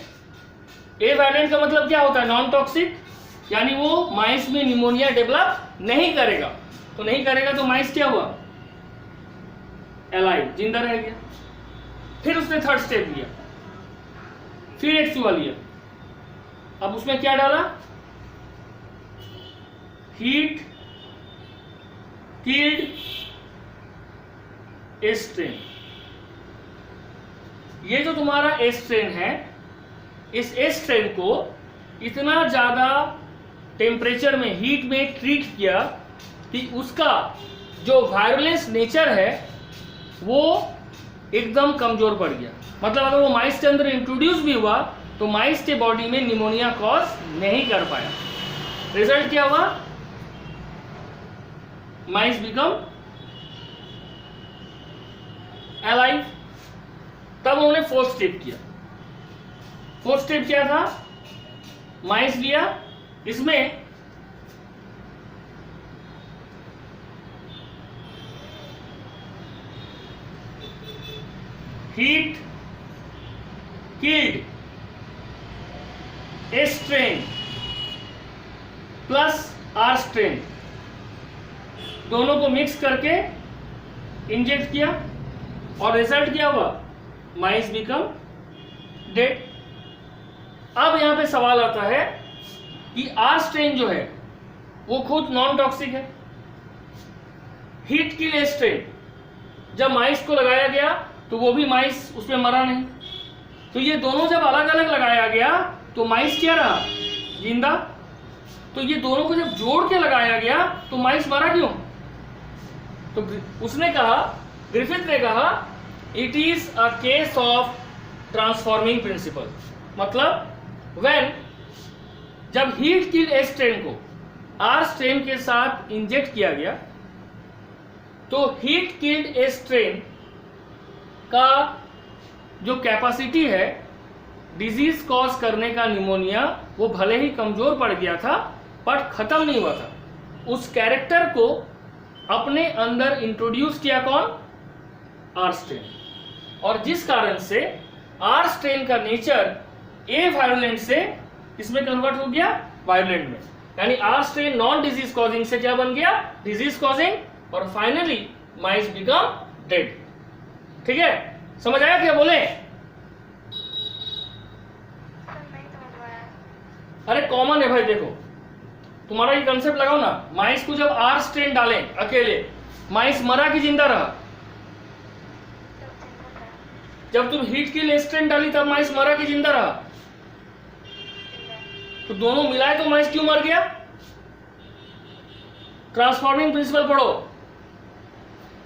ए वायरुलेंट का मतलब क्या होता है? नॉन टॉक्सिक, यानी वो माइस में निमोनिया डेवलप नहीं करेगा। तो नहीं करेगा तो माइस क्या हुआ? एलाइव, जिंदा रह गया। फिर उसने थर्ड स्टेप लिया, फिर H2 लिया। अब उसमें क्या डाला? Heat killed a strain. ये जो तुम्हारा ए स्ट्रेन है, इस ए स्ट्रेन को इतना ज्यादा टेम्परेचर में, हीट में ट्रीट किया कि उसका जो वायरुलेंस नेचर है वो एकदम कमजोर पड़ गया। मतलब अगर वो माइस के अंदर इंट्रोड्यूस भी हुआ तो माइस के बॉडी में निमोनिया कॉज नहीं कर पाया। रिजल्ट क्या हुआ? माइस बिकम अलाइव। तब उन्होंने फोर्थ स्टेप किया। फोर्थ स्टेप क्या था? माइस लिया, इसमें heat killed a strain plus R strain, दोनों को मिक्स करके इंजेक्ट किया और रिजल्ट क्या हुआ? माइस बिकम डेड। अब यहां पे सवाल आता है कि आर स्ट्रेन जो है वो खुद नॉन टॉक्सिक है। हीट किल ए स्ट्रेन जब माइस को लगाया गया तो वो भी माइस उसमें मरा नहीं। तो ये दोनों जब अलग अलग लगाया गया तो माइस क्या रहा? जिंदा। तो ये दोनों को जब जोड़ के लगाया गया तो माइस मरा क्यों? तो उसने कहा, ग्रिफिथ ने कहा, it is a case of transforming principal. मतलब व्हेन जब हीट किल ए स्ट्रेन को आर स्ट्रेन के साथ इंजेक्ट किया गया तो हीट किल्ड ए स्ट्रेन का जो कैपेसिटी है डिजीज कॉज करने का, निमोनिया, वो भले ही कमजोर पड़ गया था बट खत्म नहीं हुआ था। उस कैरेक्टर को अपने अंदर इंट्रोड्यूस किया कौन? R strain. और जिस कारण से आर स्ट्रेन का नेचर ए वायरुलेंट से इसमें कन्वर्ट हो गया वायरुलेंट में, यानी R strain non disease causing से क्या बन गया? Disease causing. और फाइनली माइस बिकम डेड। ठीक है, समझ आया क्या बोले? सर नहीं समझ में आया। अरे कॉमन है भाई, देखो तुम्हारा ये कंसेप्ट लगाओ ना, माइस को जब आर स्ट्रेन डालें अकेले, माइस मरा कि जिंदा रहा? जब तुम हीट किल स्ट्रेन डाली तब माइस मरा कि जिंदा रहा? तो दोनों मिलाए तो माइस क्यों मर गया? ट्रांसफॉर्मिंग प्रिंसिपल पढ़ो।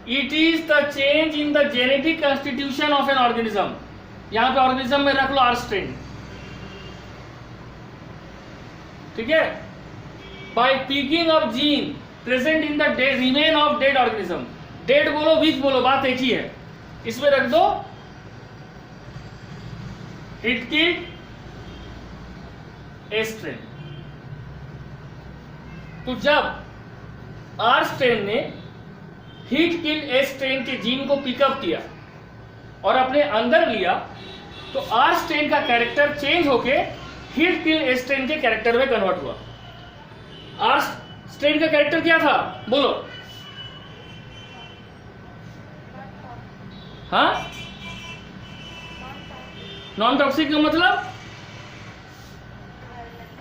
It is the change in the genetic constitution of an organism. यहां पे ऑर्गेनिज्म में रख लो आर स्ट्रेन, ठीक है? By picking of gene present in the remain of dead organism. Dead बोलो वीक बोलो, बात एक ही है। इसमें रख दो हिट किल ए स्ट्रेन। तो जब आर स्ट्रेन ने हीट किल ए स्ट्रेन के जीन को पिकअप किया और अपने अंदर लिया, तो आर स्ट्रेन का कैरेक्टर चेंज होके हीट किल ए स्ट्रेन के कैरेक्टर में कन्वर्ट हुआ। आर स्ट्रेन का कैरेक्टर क्या था बोलो? हाँ, नॉन टॉक्सिक का मतलब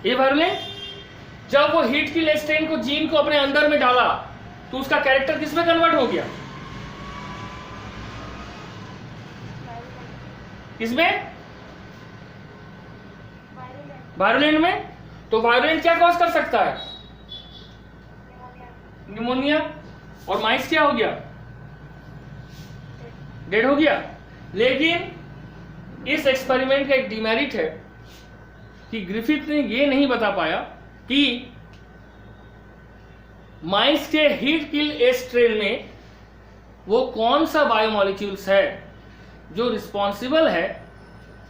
ये वायरुलेंट। जब वो हीट किल ए स्ट्रेन को जीन को अपने अंदर में डाला तो उसका कैरेक्टर किस में कन्वर्ट हो गया? किसमें? वायरुलेंट में। तो वायरुलेंट क्या कॉज कर सकता है? निमोनिया। और माइस क्या हो गया? डेड हो गया। लेकिन इस एक्सपेरिमेंट का एक डिमेरिट है कि ग्रिफिथ ने ये नहीं बता पाया कि माइस के हीट किल ए स्ट्रेन में वो कौन सा बायोमोलिक्यूल्स है जो रिस्पॉन्सिबल है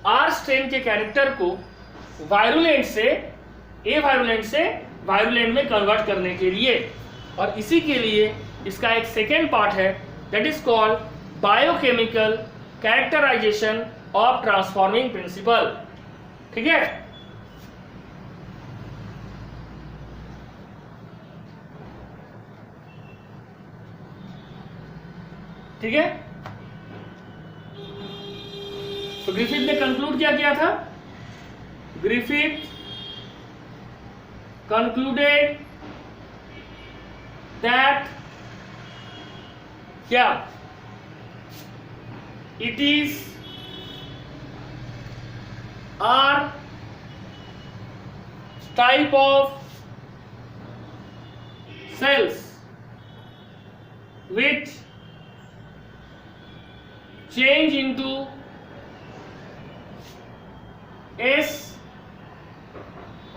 आर स्ट्रेन के कैरेक्टर को वायरुलेंट से वायरुलेंट में कन्वर्ट करने के लिए। और इसी के लिए इसका एक सेकेंड पार्ट है, that is called biochemical characterization of transforming principle. ठीक है? ठीक है? तो ग्रिफिथ ने कंक्लूड क्या किया था? ग्रिफिथ कंक्लूडेड दैट क्या it is R type of cells which change into S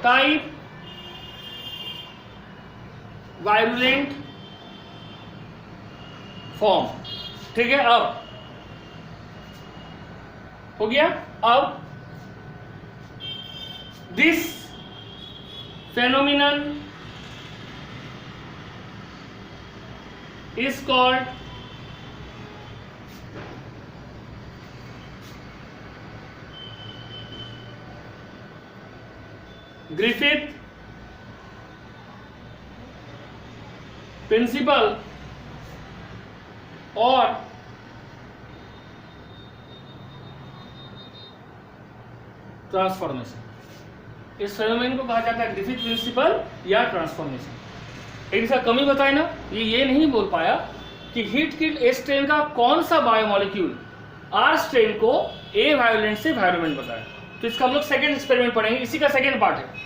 type virulent form. ठीक है? अब हो गया। अब this phenomenon is called Griffith principle और ट्रांसफॉर्मेशन। इस फेनोमेन को कहा जाता है ग्रिफिथ प्रिंसिपल या ट्रांसफॉर्मेशन। एक इसका कमी बताए ना, ये नहीं बोल पाया कि हीट किल ए स्ट्रेन का कौन सा बायोमोलिक्यूल आर स्ट्रेन को ए वायरुलेंट से वायरुलेंट बताया। तो इसका हम लोग सेकेंड एक्सपेरिमेंट पढ़ेंगे, इसी का सेकेंड पार्ट है।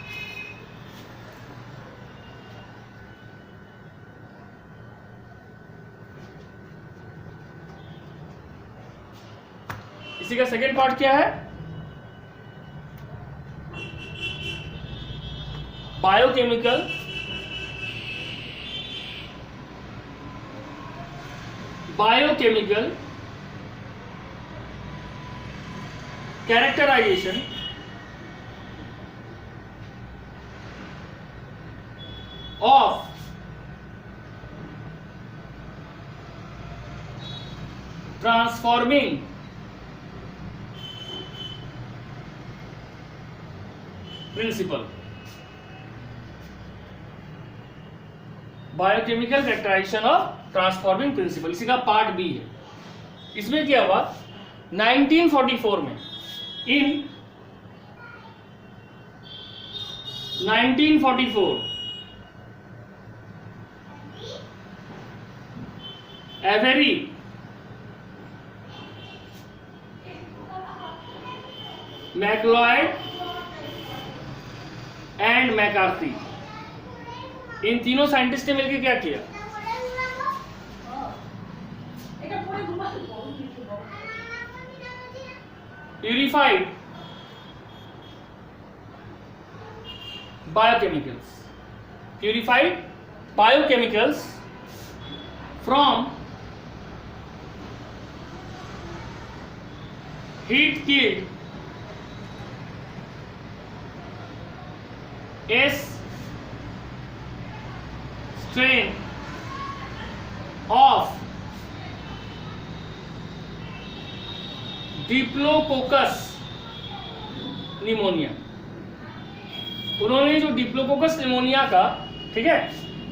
इसी का सेकेंड पार्ट क्या है? Biochemical characterization of transforming principle. Biochemical characterization of transforming principle, इसी का पार्ट बी है। इसमें क्या हुआ? 1944 में, इन 1944 एवेरी, मैक्लॉयड एंड मैकार्थी, इन तीनों साइंटिस्ट ने मिलकर क्या किया? Purified biochemicals, purified biochemicals from heat killed S strain of diplococcus pneumonia. उन्होंने जो डिप्लोकोकस निमोनिया का, ठीक है,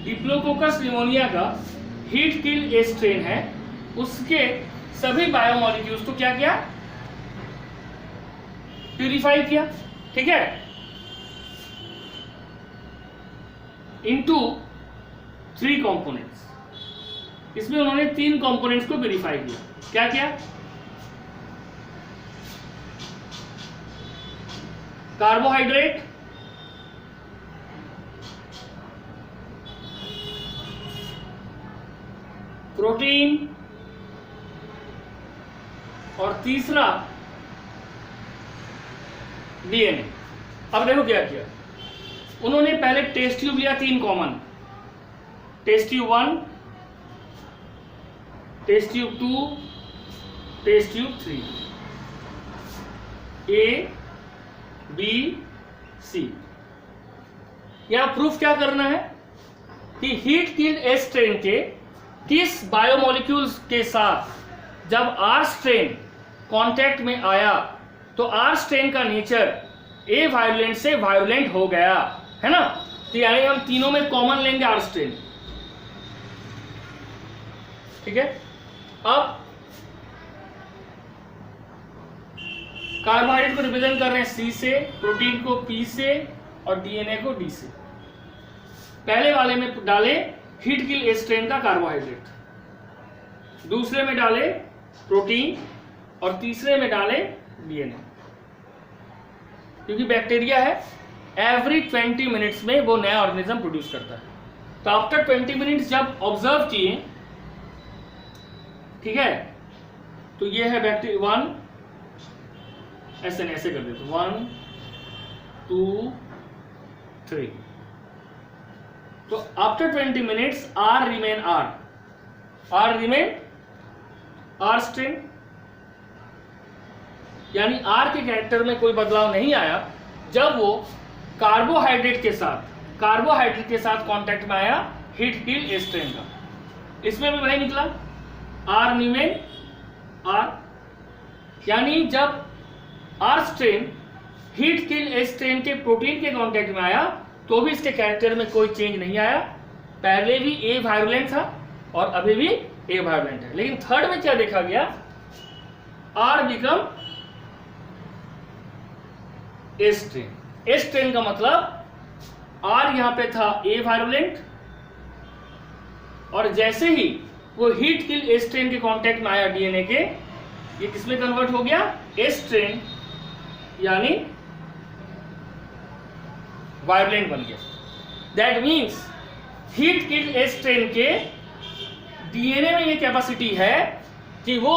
डिप्लोकोकस निमोनिया का हीट किल ए स्ट्रेन है, उसके सभी बायोमोलिक्यूल्स को क्या किया? प्यूरिफाई किया, ठीक है, इनटू 3 कंपोनेंट्स। इसमें उन्होंने 3 कंपोनेंट्स को प्यूरिफाई किया। क्या किया? कार्बोहाइड्रेट, प्रोटीन, और तीसरा डीएनए। अब देखो क्या किया उन्होंने। पहले टेस्ट ट्यूब लिया 3 common, test tube 1, test tube 2, test tube 3, A B C. यहां प्रूफ क्या करना है कि हीट किल्ड ए स्ट्रेन के किस बायोमोलिक्यूल्स के साथ जब आर स्ट्रेन कांटेक्ट में आया तो आर स्ट्रेन का नेचर ए वायोलेंट से वायोलेंट हो गया, है ना। तो यानी हम तीनों में कॉमन लेंगे आर स्ट्रेन, ठीक है। अब कार्बोहाइड्रेट को रिप्रेजेंट कर रहे हैं सी से, प्रोटीन को पी से और डीएनए को डी से। पहले वाले में डाले हीट किल ए स्ट्रेन का कार्बोहाइड्रेट, दूसरे में डाले प्रोटीन और तीसरे में डाले डीएनए। क्योंकि बैक्टीरिया है, एवरी 20 मिनट्स में वो नया ऑर्गेनिज्म प्रोड्यूस करता है। तो आफ्टर 20 मिनट्स जब ऑब्जर्व किए, ठीक है, तो ये है बैक्टीरिया 1, ऐसे कर देते 1 2 3। तो after 20 minutes R remain R strain, यानी आर के कैरेक्टर में कोई बदलाव नहीं आया जब वो कार्बोहाइड्रेट के साथ कांटेक्ट में आया हीट किल ए स्ट्रेन का। इसमें भी वही निकला, आर रिमेन आर, यानी जब R strain heat kill a strain के प्रोटीन के कांटेक्ट में आया तो भी इसके कैरेक्टर में कोई चेंज नहीं आया। पहले भी ए वायोलेंट था और अभी भी ए वायोलेंट है। लेकिन थर्ड में क्या देखा गया, R become A strain. A strain का मतलब आर यहां पे था ए वायोलेंट, और जैसे ही वो हीट किल ए स्ट्रेन के कांटेक्ट में आया डीएनए के, ये किसमें कन्वर्ट हो गया, ए स्ट्रेन, यानी वायोलेंट बन गया। That means heat kill a strain के डीएनए में ये कैपेसिटी है कि वो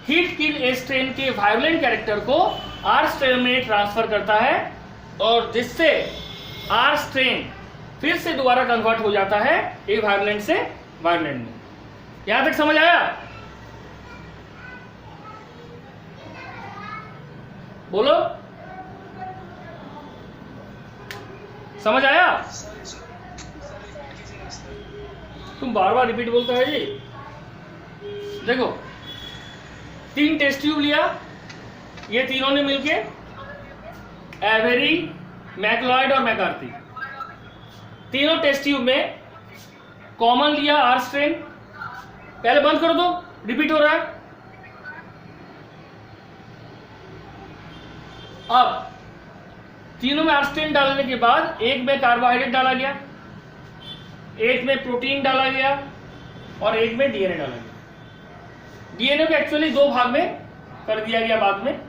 हीट किल ए स्ट्रेन के वायोलेंट कैरेक्टर को आर स्ट्रेन में ट्रांसफर करता है, और जिससे आर स्ट्रेन फिर से दोबारा कन्वर्ट हो जाता है ए वायोलेंट से वायोलेंट में। यहां तक समझ आया? बोलो, समझ आया? तुम बार बार रिपीट बोलता है जी। देखो 3 टेस्ट ट्यूब लिया, ये तीनों ने मिलके एवेरी, मैक्लॉयड और मैकार्थी, तीनों टेस्ट ट्यूब में कॉमन लिया आर स्ट्रेन। पहले बंद करो दो, रिपीट हो रहा है। अब तीनों में आर स्ट्रेन डालने के बाद एक में कार्बोहाइड्रेट डाला गया, एक में प्रोटीन डाला गया और एक में डीएनए डाला गया। डीएनए को एक्चुअली दो भाग में कर दिया गया बाद में।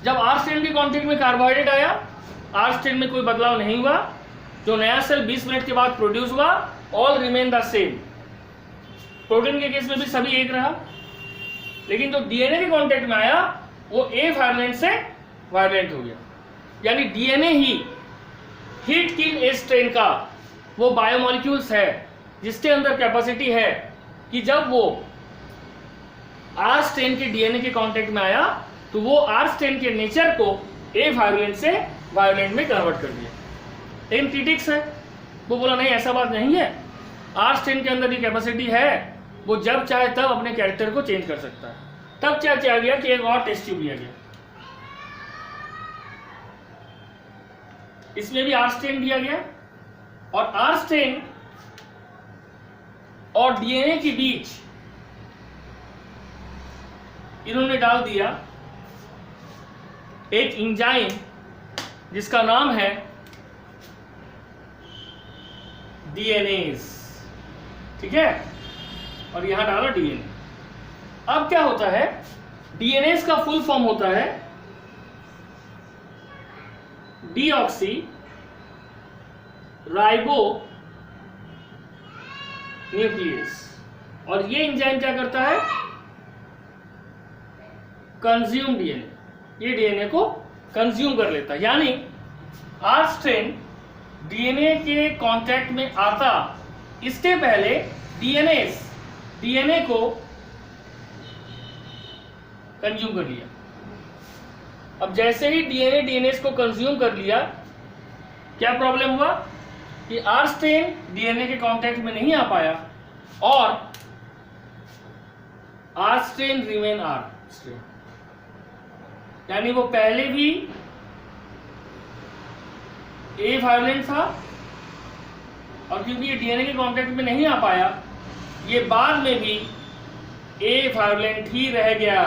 जब आर स्ट्रेन के कॉन्टेक्ट में कार्बोहाइड्रेट आया, आर स्ट्रेन में कोई बदलाव नहीं हुआ, जो नया सेल 20 मिनट के बाद प्रोड्यूस हुआ all remain the same. Protein के केस में भी सभी एक रहा, लेकिन जो डीएनए के कॉन्टेक्ट में आया वो ए वायलेंट से वायलेंट हो गया। यानी डीएनए ही हीट किल ए स्ट्रेन का वो बायोमोलिक्यूल्स है जिसके अंदर कैपेसिटी है कि जब वो आर स्ट्रेन के डीएनए के कांटेक्ट में आया तो वो आर स्ट्रेन के नेचर को ए वायलेंट से वायलेंट में कन्वर्ट कर दिया। लेकिन क्रिटिक्स है, वो बोला नहीं ऐसा बात नहीं है, आर स्ट्रेन के अंदर ये कैपेसिटी है, वो जब चाहे तब अपने कैरेक्टर को चेंज कर सकता है। तब क्या किया गया कि एक और टेस्ट ट्यूब लिया गया, इसमें भी आर स्ट्रेन दिया गया और आर स्ट्रेन और डीएनए के बीच इन्होंने डाल दिया एक एंजाइम जिसका नाम है डीएनएज, ठीक है, और यहां डाला डीएनए। अब क्या होता है, डीएनएज का फुल फॉर्म होता है डीऑक्सी राइबो न्यूक्लियस, और ये एंजाइम क्या करता है, कंज्यूम डीएनए, ये डीएनए को कंज्यूम कर लेता है। यानी आर स्ट्रेन डीएनए के कांटेक्ट में आता इसके पहले डीएनए को कंज्यूम कर लिया। अब जैसे ही डीएनए को कंज्यूम कर लिया, क्या प्रॉब्लम हुआ कि आर स्ट्रेन डीएनए के कांटेक्ट में नहीं आ पाया और R strain remain R strain, यानी वो पहले भी ए वायलेंट था और क्योंकि ये डीएनए के कांटेक्ट में नहीं आ पाया, ये बाद में भी ए वायलेंट ही रह गया।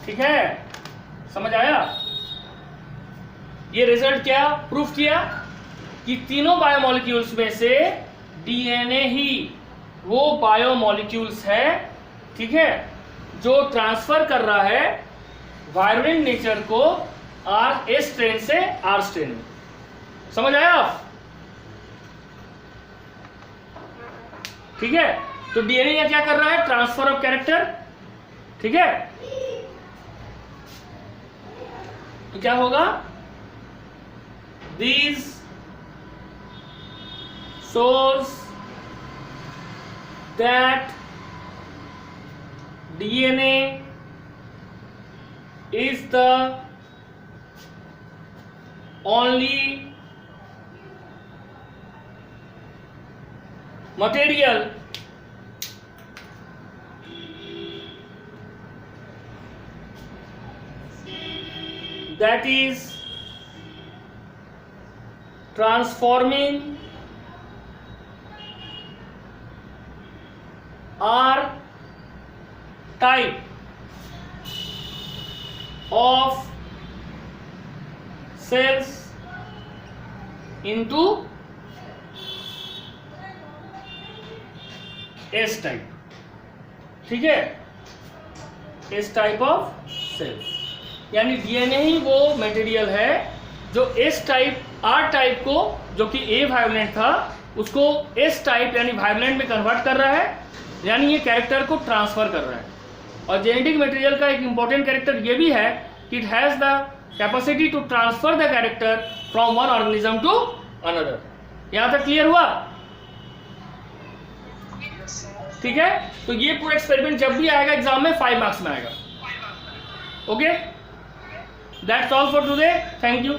ठीक है, समझ आया? ये रिजल्ट क्या प्रूफ किया कि तीनों बायोमोलिक्यूल्स में से डीएनए ही वो बायोमोलिक्यूल्स है, ठीक है, जो ट्रांसफर कर रहा है वायलेंट नेचर को आर एस स्ट्रेन से आर स्ट्रेन में। समझ आया आप? ठीक है, तो डीएनए यहां क्या कर रहा है, ट्रांसफर ऑफ कैरेक्टर, ठीक है। तो क्या होगा, these shows that DNA is the only material that is transforming R type of cells into S type, ठीक है, S type of cells। यानी डीएनए ही वो मटेरियल है जो एस टाइप आर टाइप को, जो कि ए वायलेंट था, उसको एस टाइप यानी वायलेंट में कन्वर्ट कर रहा है, यानी ये कैरेक्टर को ट्रांसफर कर रहा है। और जेनेटिक मटेरियल का एक इंपॉर्टेंट कैरेक्टर ये भी है कि it has the capacity to transfer the character from one organism to another. यहां तक क्लियर हुआ? ठीक है, तो ये पूरा एक्सपेरिमेंट जब भी आएगा एग्जाम में 5 मार्क्स में आएगा। Okay, that's all for today, thank you.